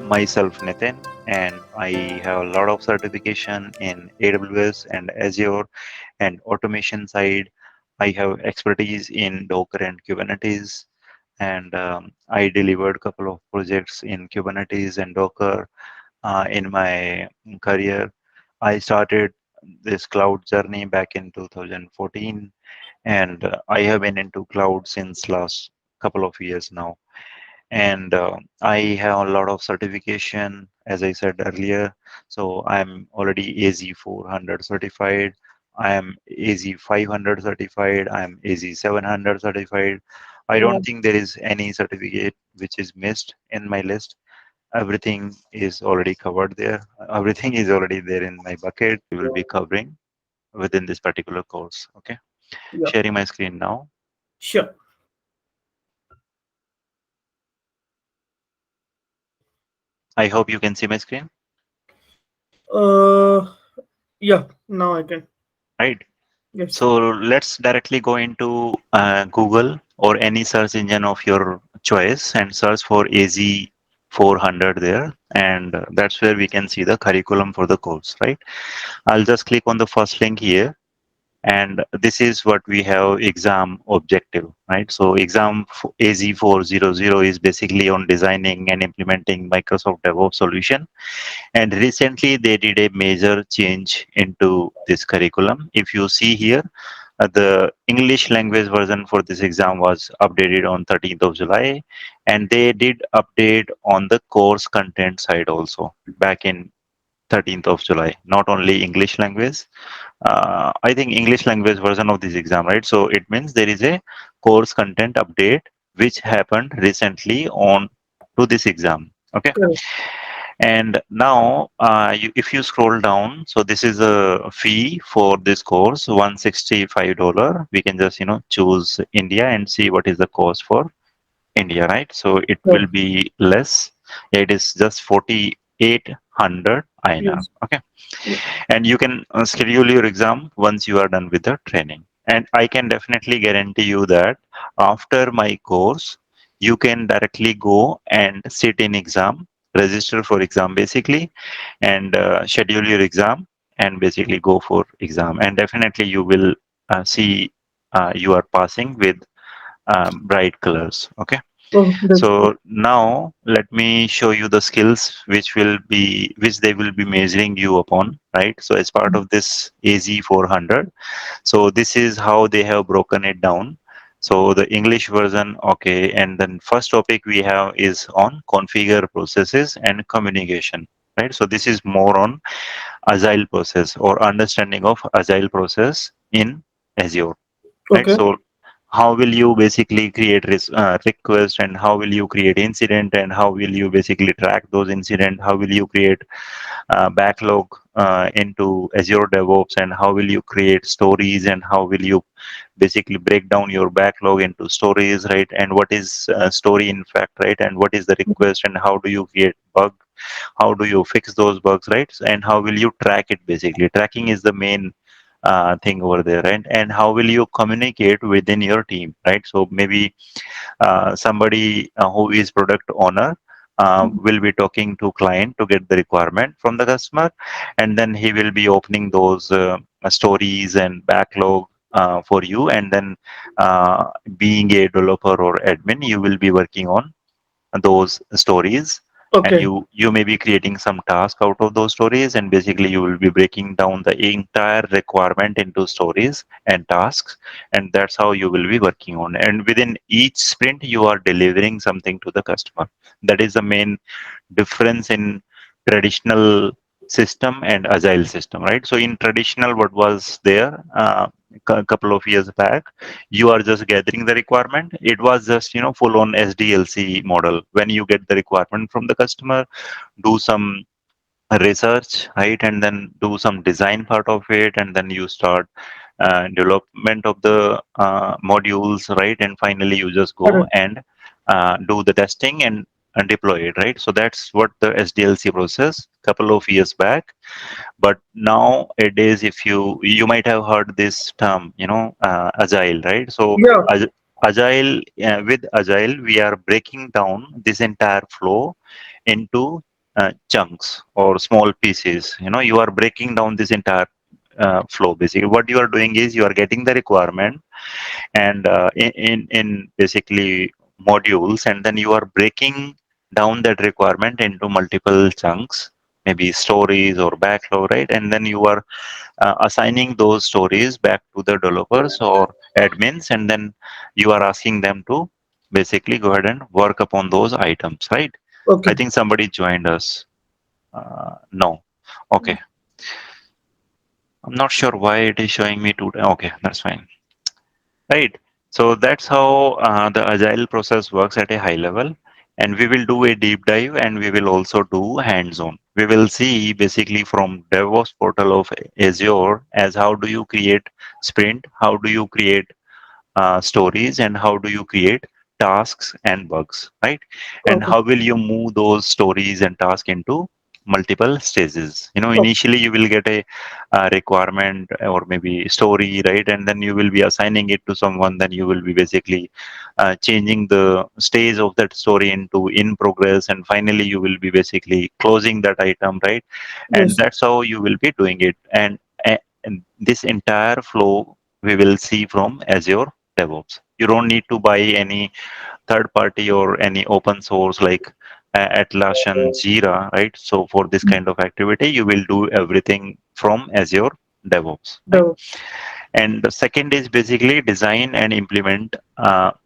myself Nitin, and I have a lot of certification in AWS and Azure and automation side. I have expertise in Docker and Kubernetes, and I delivered a couple of projects in Kubernetes and Docker in my career. I started this cloud journey back in 2014, and I have been into cloud since last couple of years now. And I have a lot of certification, as I said earlier. So I'm already AZ-400 certified. I am AZ-500 certified. I am AZ-700 certified. I don't Wow. think there is any certificate which is missed in my list. Everything is already covered there. Everything is already there in my bucket. We will be covering within this particular course. Okay. Yeah. Sharing my screen now. Sure. I hope you can see my screen. Uh, yeah. Now I can. Right. Yes. So let's directly go into Google or any search engine of your choice and search for AZ-400 there. And that's where we can see the curriculum for the course, right? I'll just click on the first link here. And this is what we have exam objective, right? So exam AZ-400 is basically on designing and implementing Microsoft DevOps solution, and recently they did a major change into this curriculum. If you see here, the English language version for this exam was updated on 13th of July, and they did update on the course content side also back in 13th of July. Not only English language, I think English language version of this exam, right? So it means there is a course content update which happened recently on to this exam. Okay. Correct. And now, if you scroll down, so this is a fee for this course, $165. We can just, choose India and see what is the cost for India, right? So it will Correct. be less. It is just 4,800 INR. Yes. Okay. Yeah. And you can schedule your exam once you are done with the training. And I can definitely guarantee you that after my course, you can directly go and sit in exam, register for exam basically, and schedule your exam and basically go for exam. And definitely you will see you are passing with bright colors. Okay. Oh, that's good. So now let me show you the skills which they will be measuring you upon, right? So as part of this AZ-400, so this is how they have broken it down. So the English version, okay, and then first topic we have is on configure processes and communication, right? So this is more on agile process or understanding of agile process in Azure, right? Okay. So how will you basically create request, and how will you create incident, and how will you basically track those incident, how will you create backlog into Azure DevOps, and how will you create stories, and how will you basically break down your backlog into stories, right? And what is story in fact, right? And what is the request, and how do you create bug, how do you fix those bugs, right? And how will you track it? Basically tracking is the main thing over there, right? And how will you communicate within your team, right? So maybe somebody who is product owner will be talking to client to get the requirement from the customer, and then he will be opening those stories and backlog for you, and then being a developer or admin, you will be working on those stories, and Okay. you may be creating some task out of those stories, and basically you will be breaking down the entire requirement into stories and tasks, and that's how you will be working on, and within each sprint you are delivering something to the customer. That is the main difference in traditional system and agile system, right? So in traditional, what was there a couple of years back, you are just gathering the requirement. It was just full on SDLC model. When you get the requirement from the customer, do some research, right, and then do some design part of it, and then you start development of the modules, right, and finally you just go Correct. and do the testing and deploy it, right? So that's what the SDLC process couple of years back. But nowadays, if you might have heard this term, agile, right? So Yeah. agile, with agile we are breaking down this entire flow into chunks or small pieces. You are breaking down this entire flow. Basically, what you are doing is you are getting the requirement and in basically modules, and then you are breaking down that requirement into multiple chunks, maybe stories or backlog, right? And then you are assigning those stories back to the developers or admins, and then you are asking them to basically go ahead and work upon those items, right? I Okay. think somebody joined us. No. Okay. I'm not sure why it is showing me two. Okay, that's fine. Right. So that's how the agile process works at a high level. And we will do a deep dive, and we will also do hands-on. We will see basically from DevOps portal of Azure as how do you create sprint, how do you create stories, and how do you create tasks and bugs, right? And Okay. how will you move those stories and tasks into multiple stages? Okay. Initially you will get a requirement or maybe story, right? And then you will be assigning it to someone, then you will be basically changing the stage of that story into in progress, and finally you will be basically closing that item, right? And Yes. that's how you will be doing it. And this entire flow we will see from Azure DevOps. You don't need to buy any third party or any open source like Atlassian Jira, right? So for this kind of activity, you will do everything from Azure DevOps, right? The And the second is basically design and implement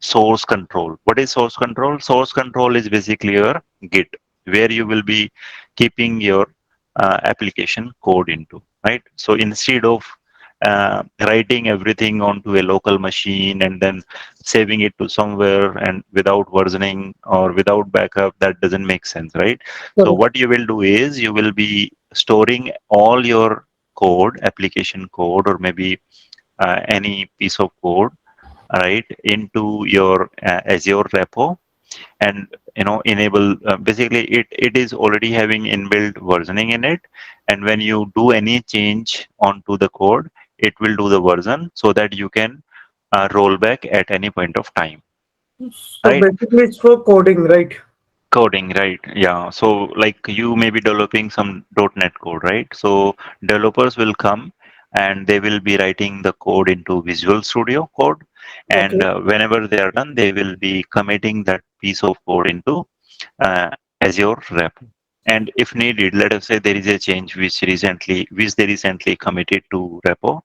source control. What is source control? Source control is basically your Git, where you will be keeping your application code into, right? So instead of writing everything onto a local machine and then saving it to somewhere and without versioning or without backup, that doesn't make sense, right? So correct. what you will do is you will be storing all your code, application code, or maybe any piece of code, right, into your Azure repo, and enable basically it is already having inbuilt versioning in it, and when you do any change onto the code, it will do the version so that you can roll back at any point of time, So right? basically, it's for coding, right? Coding, right? Yeah. So, like you may be developing some .NET code, right? So, developers will come and they will be writing the code into Visual Studio Code, and Okay. whenever they are done, they will be committing that piece of code into Azure repo. And if needed, let us say there is a change which they recently committed to repo,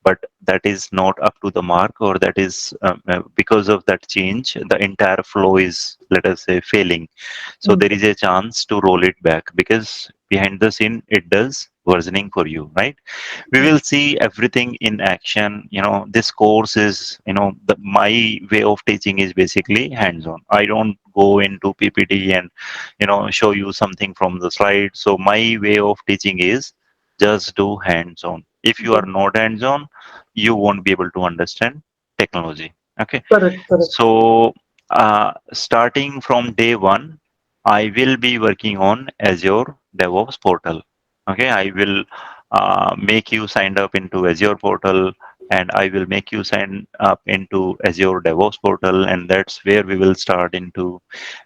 but that is not up to the mark, or that is because of that change, the entire flow is, let us say, failing. So Mm. there is a chance to roll it back because behind the scene it does versioning for you, right? We will see everything in action. This course is, my way of teaching is basically hands-on. I don't go into PPT and show you something from the slide. So my way of teaching is just do hands-on. If you are The- not hands-on, you won't be able to understand technology. Okay. Correct. Correct. So starting from day one, I will be working on Azure DevOps portal. Okay, I will make you signed up into Azure portal, and I will make you sign up into Azure DevOps portal, and that's where we will start into.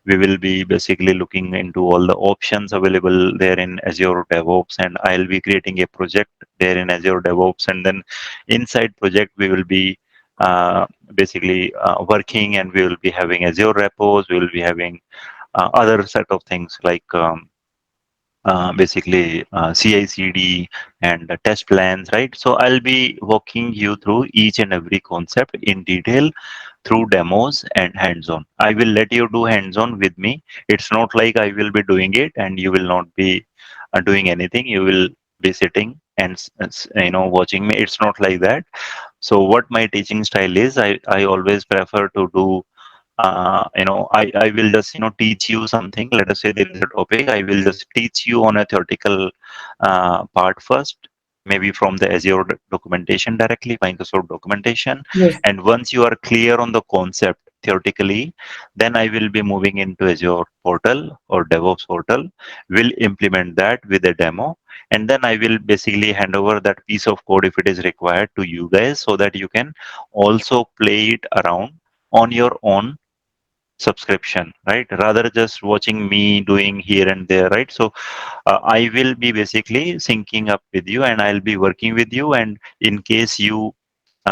We will be basically looking into all the options available there in Azure DevOps, and I'll be creating a project there in Azure DevOps, and then inside project we will be basically working, and we will be having Azure repos. We will be having other set of things like basically CI/CD and test plans, right? So I'll be walking you through each and every concept in detail through demos and hands-on. I will let you do hands-on with me. It's not like I will be doing it and you will not be doing anything. You will be sitting and watching me. It's not like that. So what my teaching style is, I always prefer to do I will just teach you something. Let us say there is a topic, I will just teach you on a theoretical part first, maybe from the Azure documentation directly, Microsoft documentation. Yes. And once you are clear on the concept theoretically, then I will be moving into Azure portal or DevOps portal, will implement that with a demo, and then I will basically hand over that piece of code if it is required to you guys, so that you can also play it around on your own subscription, right? Rather just watching me doing here and there, right? So I will be basically syncing up with you, and I'll be working with you. And in case you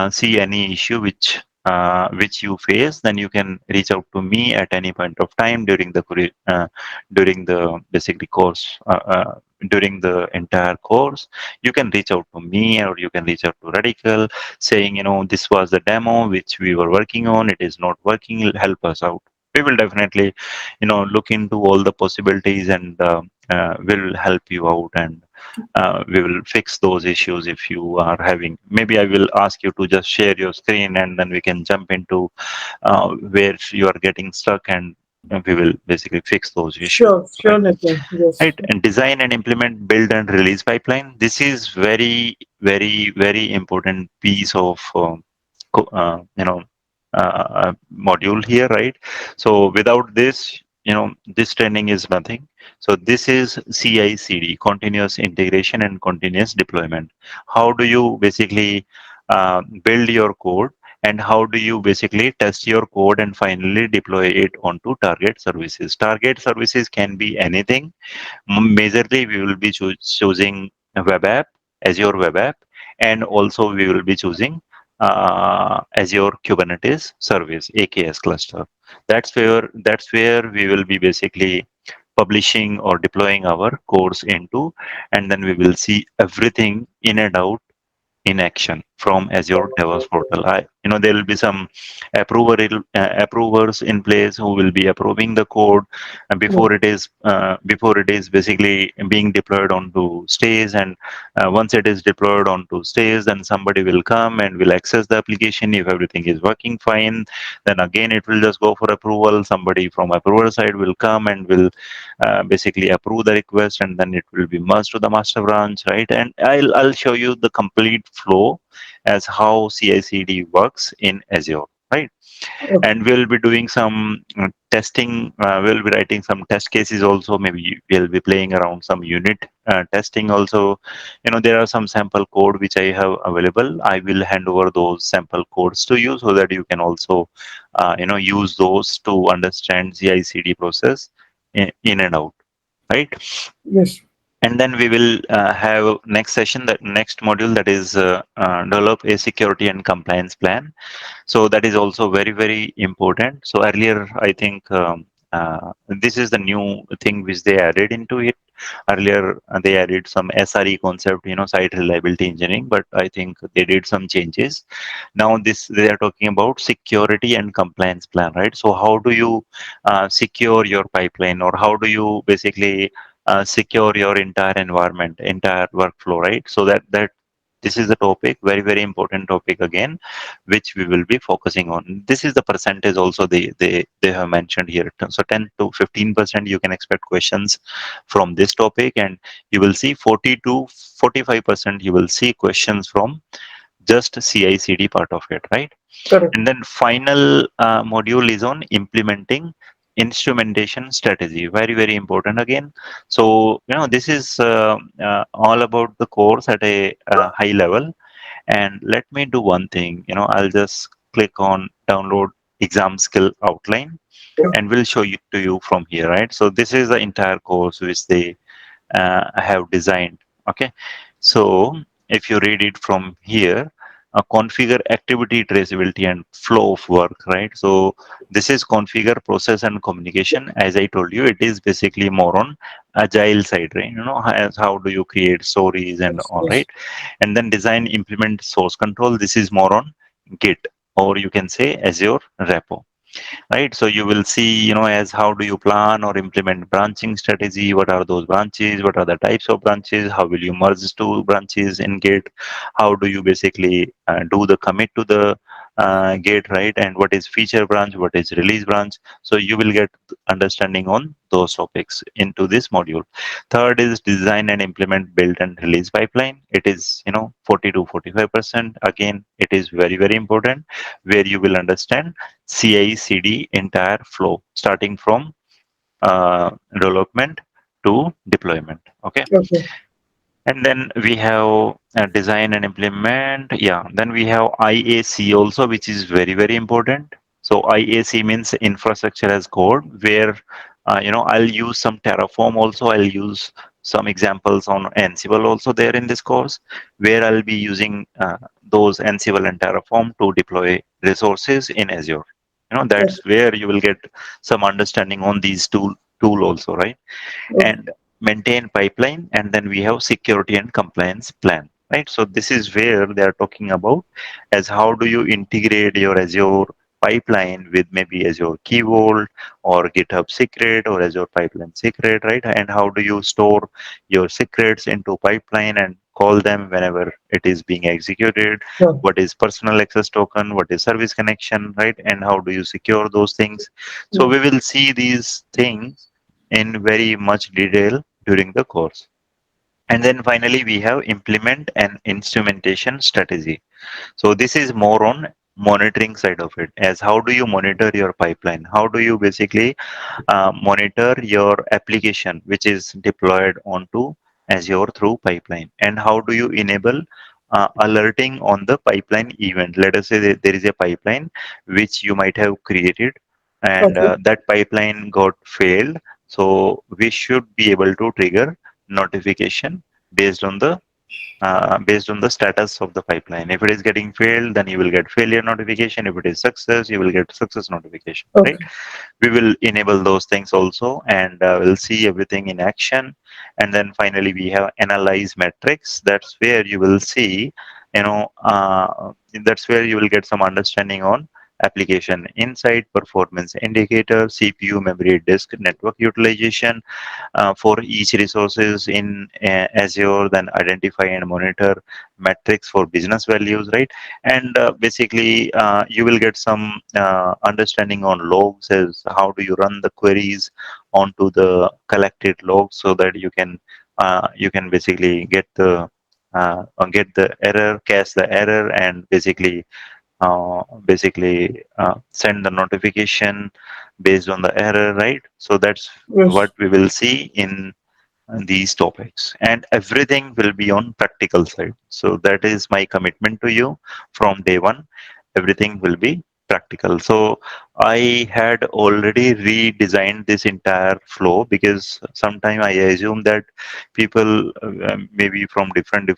see any issue which you face, then you can reach out to me at any point of time during the during the basically course. During the entire course, you can reach out to me, or you can reach out to Radical, saying, this was the demo which we were working on. It is not working. Help us out. We will definitely, look into all the possibilities, and will help you out, and we will fix those issues if you are having. Maybe I will ask you to just share your screen, and then we can jump into where you are getting stuck, and we will basically fix those issues. Sure, Right. sure, Nitin. Yes. Right. And design and implement, build and release pipeline. This is very, very, very important piece of co- uh, you know module here, right? So without this, this training is nothing. So this is CI/CD, continuous integration and continuous deployment. How do you basically build your code, and how do you basically test your code and finally deploy it onto target services? Target services can be anything. Majorly, we will be choosing a web app, Azure web app, and also we will be choosing Azure Kubernetes service, AKS cluster. That's where we will be basically publishing or deploying our course into, and then we will see everything in and out in action from Azure DevOps portal. There will be some approvers in place who will be approving the code Yeah. before it is basically being deployed onto stage. And once it is deployed onto stage, then somebody will come and will access the application. If everything is working fine, then again it will just go for approval. Somebody from approval side will come and will basically approve the request, and then it will be merged to the master branch, right? And I'll show you the complete flow as how CI/CD works in Azure, right? Okay. And we'll be doing some testing. We'll be writing some test cases also. Maybe we'll be playing around some unit testing also. There are some sample code which I have available. I will hand over those sample codes to you, so that you can also use those to understand CI/CD process in and out, right? Yes. And then we will have next session, that next module, that is develop a security and compliance plan. So that is also very, very important. So earlier, I think this is the new thing which they added into it. Earlier, they added some SRE concept, site reliability engineering, but I think they did some changes. Now this, they are talking about security and compliance plan, right? So how do you secure your pipeline, or how do you basically secure your entire environment, entire workflow, right? So that this is the topic, very, very important topic again, which we will be focusing on. This is the percentage also they have mentioned here. So 10 to 15% you can expect questions from this topic, and you will see 40 to 45% you will see questions from just CI/CD part of it, right? Correct. And then final module is on implementing instrumentation strategy. Very, very important again. So this is all about the course at a high level. And let me do one thing. I'll just click on download exam skill outline, Yeah. and we'll show you to you from here, right? So this is the entire course which they have designed. Okay, so if you read it from here, configure activity traceability and flow of work, right? So this is configure process and communication. As I told you, it is basically more on agile side, right? How do you create stories and Yes. all, Yes. right? And then design, implement source control. This is more on Git, or you can say Azure repo, right? So you will see, as how do you plan or implement branching strategy? What are those branches? What are the types of branches? How will you merge two branches in Git? How do you basically do the commit to the Git, right? And what is feature branch? What is release branch? So you will get understanding on those topics into this module. Third is design and implement build and release pipeline. It is 40 to 45%. Again, it is very, very important, where you will understand CI/CD entire flow, starting from development to deployment. Okay, Okay. and then we have design and implement. Yeah, then we have IAC also, which is very, very important. So IAC means infrastructure as code, where I'll use some Terraform also. I'll use some examples on Ansible also there in this course, where I'll be using those Ansible and Terraform to deploy resources in Azure. Okay. That's where you will get some understanding on these tool also, right? Okay. And maintain pipeline, and then we have security and compliance plan, right? So this is where they are talking about as how do you integrate your Azure pipeline with maybe Azure Key Vault or GitHub secret or Azure pipeline secret, right? And how do you store your secrets into pipeline and call them whenever it is being executed? Sure. What is personal access token? What is service connection, right? And how do you secure those things? So Yeah. we will see these things in very much detail during the course. And then finally, we have implement an instrumentation strategy. So this is more on monitoring side of it, as how do you monitor your pipeline? How do you basically monitor your application which is deployed onto Azure through pipeline? And how do you enable alerting on the pipeline event? Let us say that there is a pipeline which you might have created, and Okay. that pipeline got failed. So we should be able to trigger notification based on the status of the pipeline. If it is getting failed, then you will get failure notification. If it is success, you will get success notification, right? Okay. We will enable those things also, and we'll see everything in action. And then finally we have analyze metrics. That's where you will see, that's where you will get some understanding on application insight, performance indicator, CPU, memory, disk, network utilization for each resources in Azure, then identify and monitor metrics for business values, right? And basically, you will get some understanding on logs, as how do you run the queries onto the collected logs, so that you can basically get the error, cache the error, and basically send the notification based on the error, right? So that's Yes. what we will see in these topics, and everything will be on practical side. So that is my commitment to you from day one. Everything will be practical. So I had already redesigned this entire flow, because sometimes I assume that people maybe from different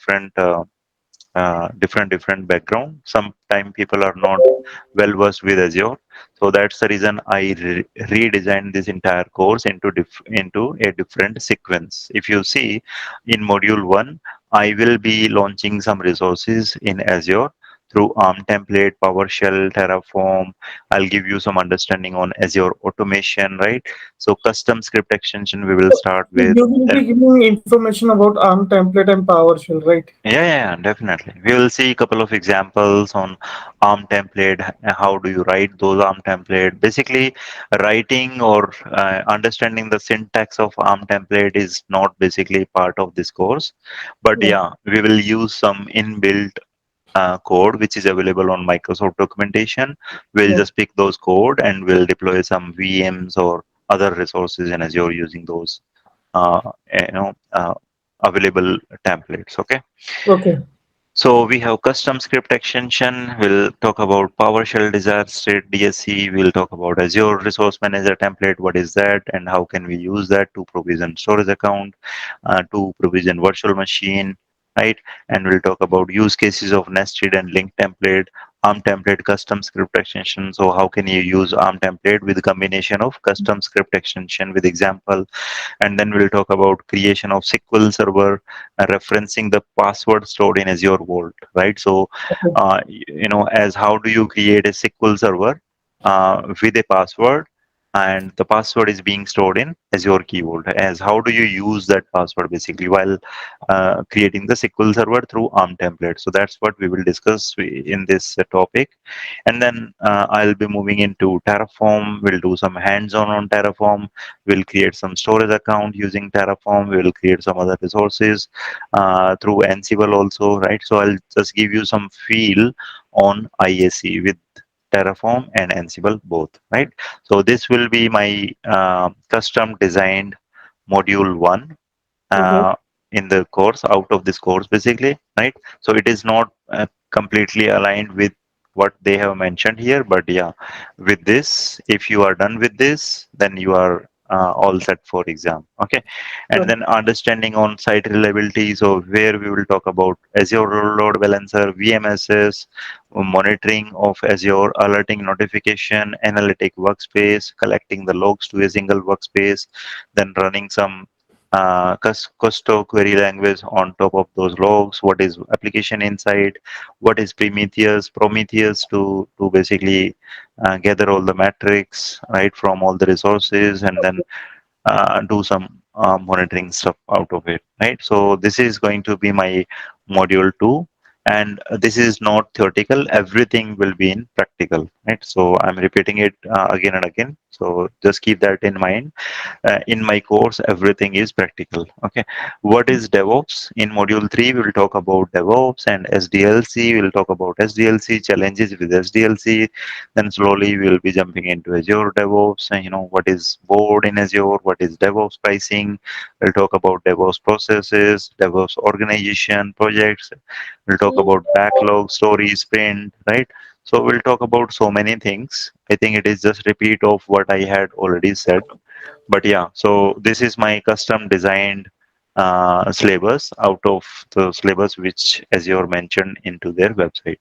background. Sometimes people are not well versed with Azure, so that's the reason I redesigned this entire course into a different sequence. If you see in module one, I will be launching some resources in Azure through ARM template, PowerShell, Terraform. I'll give you some understanding on Azure automation, right? So custom script extension we will start with. You will be Then giving information about ARM template and PowerShell, right? yeah, definitely. We will see a couple of examples on ARM template. How do you write those ARM template? Basically, writing or understanding the syntax of ARM template is not basically part of this course. But Yeah. yeah, we will use some inbuilt code which is available on Microsoft documentation. We'll Yeah. just pick those code and we'll deploy some VMs or other resources in Azure using those uh, you know uh, available templates. Okay. Okay. So we have custom script extension. We'll talk about PowerShell desired state DSC. We'll talk about Azure Resource Manager template. What is that, and how can we use that to provision storage account, to provision virtual machine, right? And we'll talk about use cases of nested and linked template, ARM template, custom script extension. So how can you use ARM template with a combination of custom script extension with example? And then we'll talk about creation of SQL Server, referencing the password stored in Azure Vault, right? So, Okay. as how do you create a SQL Server with a password, and the password is being stored in Azure Key Vault? As how do you use that password basically while creating the SQL Server through ARM template? So that's what we will discuss in this topic. And then I'll be moving into Terraform. We'll do some hands-on on Terraform. We'll create some storage account using Terraform. We will create some other resources through Ansible also, right? So I'll just give you some feel on IAC with Terraform and Ansible both, right? So this will be my custom designed module one Okay. uh, in the course, out of this course basically, right? So it is not completely aligned with what they have mentioned here. But yeah, with this, if you are done with this, then you are all set for exam. Okay, and then understanding on site reliability. So where we will talk about Azure load balancer, VMSs, monitoring of Azure, alerting notification, analytic workspace, collecting the logs to a single workspace, then running some custom query language on top of those logs. What is application insight? What is Prometheus to basically gather all the metrics right from all the resources, and then do some monitoring stuff out of it, right? So this is going to be my module 2, and this is not theoretical, everything will be in practical, right? So I'm repeating it again and again, so just keep that in mind. In my course everything is practical. Okay, what is DevOps? In module 3 we will talk about DevOps and SDLC. We'll talk about SDLC, challenges with SDLC. Then slowly we will be jumping into Azure DevOps, and what is board in Azure, what is DevOps pricing. We'll talk about DevOps processes, DevOps organization, projects. We'll talk about backlog, story, sprint, right? So we'll talk about so many things. I think it is just repeat of what I had already said. But yeah, so this is my custom designed syllabus out of the syllabus which Azure mentioned into their website.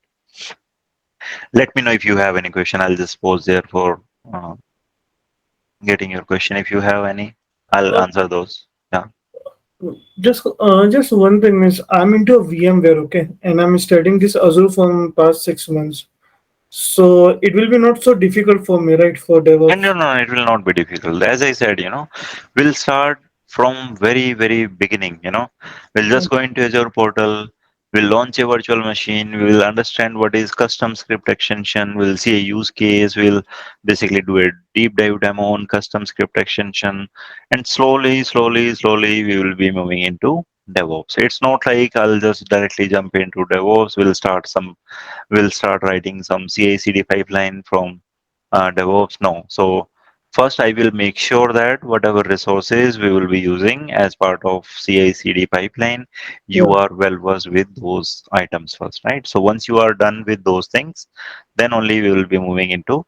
Let me know if you have any question. I'll just pause there for uh, getting your question. If you have any, I'll Uh, answer those. Yeah. just one thing is I'm into a VMware, okay, and I'm studying this Azure from past 6 months. So it will be not so difficult for me, right, for And no, DevOps. no, it will not be difficult. As I said, we'll start from very, very beginning. We'll just go into Azure portal. We'll launch a virtual machine. We will understand what is custom script extension. We'll see a use case. We'll basically do a deep dive demo on custom script extension. And slowly, slowly, slowly, we will be moving into DevOps. It's not like I'll just directly jump into DevOps. We'll start writing some CI/CD pipeline from DevOps. No. So first, I will make sure that whatever resources we will be using as part of CI/CD pipeline, you Yeah. are well versed with those items first, right? So once you are done with those things, then only we will be moving into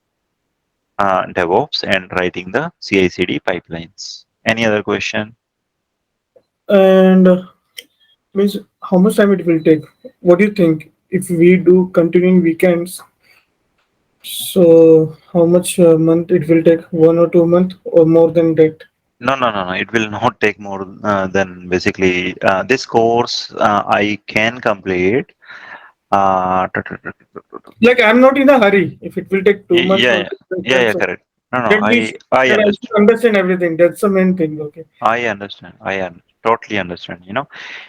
DevOps and writing the CI/CD pipelines. Any other question? And means how much time it will take? What do you think? If we do continuing weekends, so how much month it will take? 1 or 2 month or more than that? No, no, no, no. It will not take more than basically this course. I can complete. Uh, Like I'm not in a hurry. If it will take 2 months Yeah, or yeah, yeah, yeah, that's correct. No, no, that means I that I understand. should understand everything. That's the main thing. Okay. I understand. Totally understand.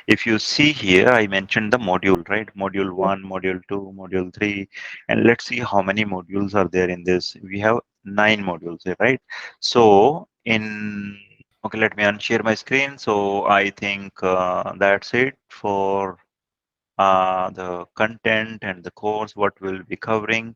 If you see here, I mentioned the module, right? Module Yeah. 1, module 2, module 3, and let's see how many modules are there in this. We have 9 modules here, right? So okay, let me unshare my screen. So I think that's it for the content and the course, what we'll be covering.